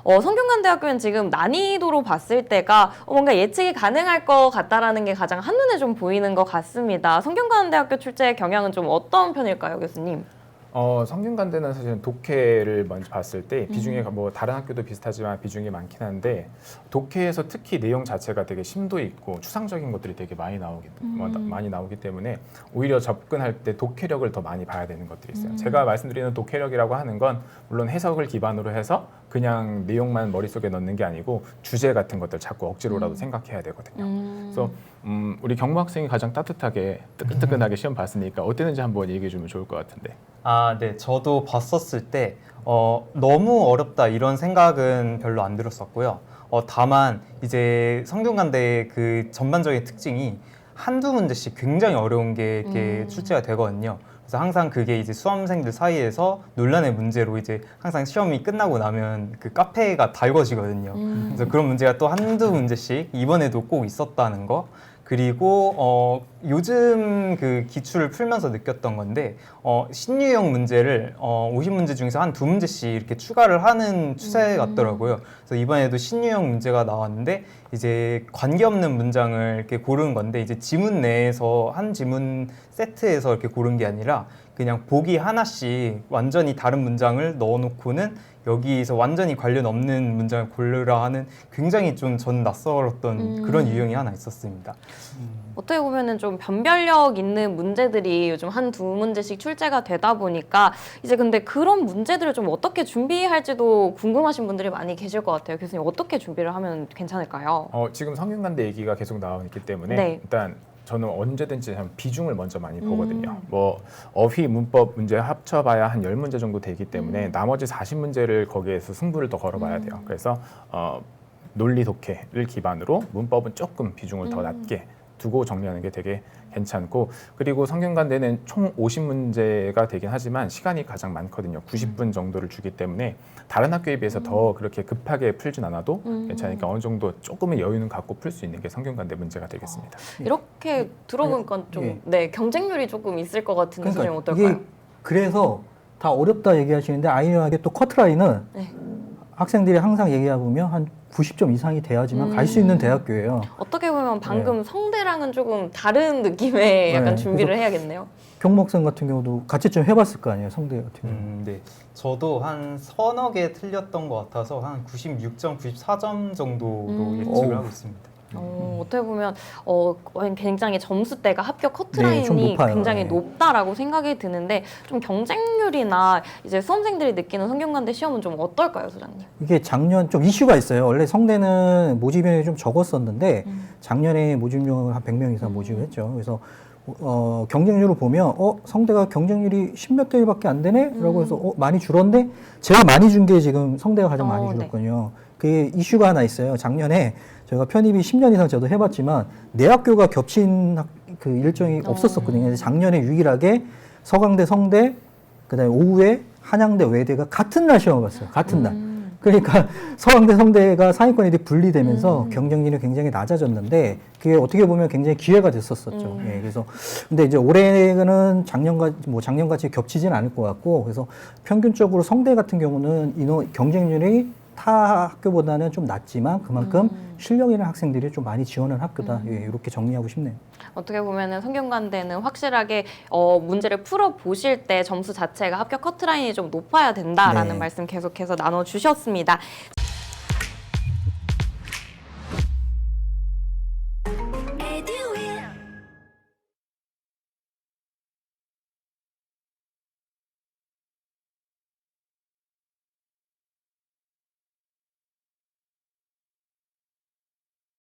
성균관대학교는 지금 난이도로 봤을 때가 뭔가 예측이 가능할 것 같다라는 게 가장 한눈에 좀 보이는 것 같습니다. 성균관대학교 출제 경향은 좀 어떤 편일까요, 교수님? 성균관대는 사실은 독해를 먼저 봤을 때 비중이 뭐 다른 학교도 비슷하지만 비중이 많긴 한데 독해에서 특히 내용 자체가 되게 심도 있고 추상적인 것들이 되게 많이 나오기 때문에 오히려 접근할 때 독해력을 더 많이 봐야 되는 것들이 있어요. 제가 말씀드리는 독해력이라고 하는 건 물론 해석을 기반으로 해서 그냥 내용만 머릿속에 넣는 게 아니고 주제 같은 것들 자꾸 억지로라도 생각해야 되거든요. 그래서 우리 경무 학생이 가장 따뜻하게 뜨끈뜨끈하게 시험 봤으니까 어땠는지 한번 얘기해 주면 좋을 것 같은데. 네. 저도 봤었을 때 너무 어렵다 이런 생각은 별로 안 들었었고요. 다만 이제 성균관대의 그 전반적인 특징이 한두 문제씩 굉장히 어려운 게 이렇게 출제가 되거든요. 그래서 항상 그게 이제 수험생들 사이에서 논란의 문제로 이제 항상 시험이 끝나고 나면 그 카페가 달궈지거든요. 그래서 그런 문제가 또 한두 문제씩 이번에도 꼭 있었다는 거. 그리고 요즘 그 기출을 풀면서 느꼈던 건데 신유형 문제를 50문제 중에서 한 2문제씩 이렇게 추가를 하는 추세 같더라고요. 그래서 이번에도 신유형 문제가 나왔는데 이제 관계없는 문장을 이렇게 고르는 건데 이제 지문 내에서 한 지문 세트에서 이렇게 고른 게 아니라 그냥 보기 하나씩 완전히 다른 문장을 넣어놓고는 여기서 완전히 관련 없는 문장을 고르라 하는 굉장히 좀 전 낯설었던 그런 유형이 하나 있었습니다. 어떻게 보면은 좀 변별력 있는 문제들이 요즘 한두 문제씩 출제가 되다 보니까 이제 근데 그런 문제들을 좀 어떻게 준비할지도 궁금하신 분들이 많이 계실 것 같아요. 교수님 어떻게 준비를 하면 괜찮을까요? 지금 성균관대 얘기가 계속 나오기 때문에 네. 일단 저는 언제든지 비중을 먼저 많이 보거든요. 뭐 어휘, 문법 문제 합쳐봐야 한 10문제 정도 되기 때문에 나머지 40문제를 거기에서 승부를 더 걸어봐야 돼요. 그래서 논리 독해를 기반으로 문법은 조금 비중을 더 낮게 두고 정리하는 게 되게 괜찮고, 그리고 성균관대는 총 50문제가 되긴 하지만 시간이 가장 많거든요. 90분 정도를 주기 때문에 다른 학교에 비해서 더 그렇게 급하게 풀진 않아도 괜찮으니까 어느 정도 조금의 여유는 갖고 풀 수 있는 게 성균관대 문제가 되겠습니다. 이렇게 들어보니까 좀 경쟁률이 조금 있을 것 같은데 그러니까 어떨까요? 이게 그래서 다 어렵다 얘기하시는데 아이러니하게 또 커트라인은 네. 학생들이 항상 얘기하다 보면 한 90점 이상이 돼야지만 갈 수 있는 대학교예요. 어떻게 보면 방금 성대랑은 조금 다른 느낌의 약간 준비를 해야겠네요. 경목생 같은 경우도 가채점 해봤을 거 아니에요, 성대 같은 경우. 네. 저도 한 서너 개 틀렸던 것 같아서 한 96점, 94점 정도로 예측을 하고 있습니다. 어떻게 보면 굉장히 점수대가 합격 좀 커트라인이 높아요. 굉장히 네. 높다라고 생각이 드는데 좀 경쟁률이나 이제 수험생들이 느끼는 성균관대 시험은 좀 어떨까요, 소장님? 이게 작년 좀 이슈가 있어요. 원래 성대는 모집인원이 좀 적었었는데 작년에 모집인원 한 100명 이상 모집을 했죠. 그래서 경쟁률을 보면 성대가 경쟁률이 10몇 대 1밖에 안 되네? 라고 해서 많이 줄었는데 제일 많이 준 게 지금 성대가 가장 많이 줄었거든요. 그게 이슈가 하나 있어요. 작년에 저희가 편입이 10년 이상 저도 해봤지만 내 학교가 겹친 그 일정이 없었었거든요. 그래서 작년에 유일하게 서강대, 성대, 그다음에 오후에 한양대, 외대가 같은 날 시험을 봤어요. 같은 날. 그러니까 서강대, 성대가 상위권이 분리되면서 경쟁률이 굉장히 낮아졌는데 그게 어떻게 보면 굉장히 기회가 됐었었죠. 예, 그래서 근데 이제 올해는 작년같이 겹치진 않을 것 같고 그래서 평균적으로 성대 같은 경우는 경쟁률이 타 학교보다는 좀 낮지만 그만큼 실력 있는 학생들이 좀 많이 지원하는 학교다. 예, 이렇게 정리하고 싶네요. 어떻게 보면은 성균관대는 확실하게 문제를 풀어 보실 때 점수 자체가 합격 커트라인이 좀 높아야 된다라는 말씀 계속해서 나눠 주셨습니다.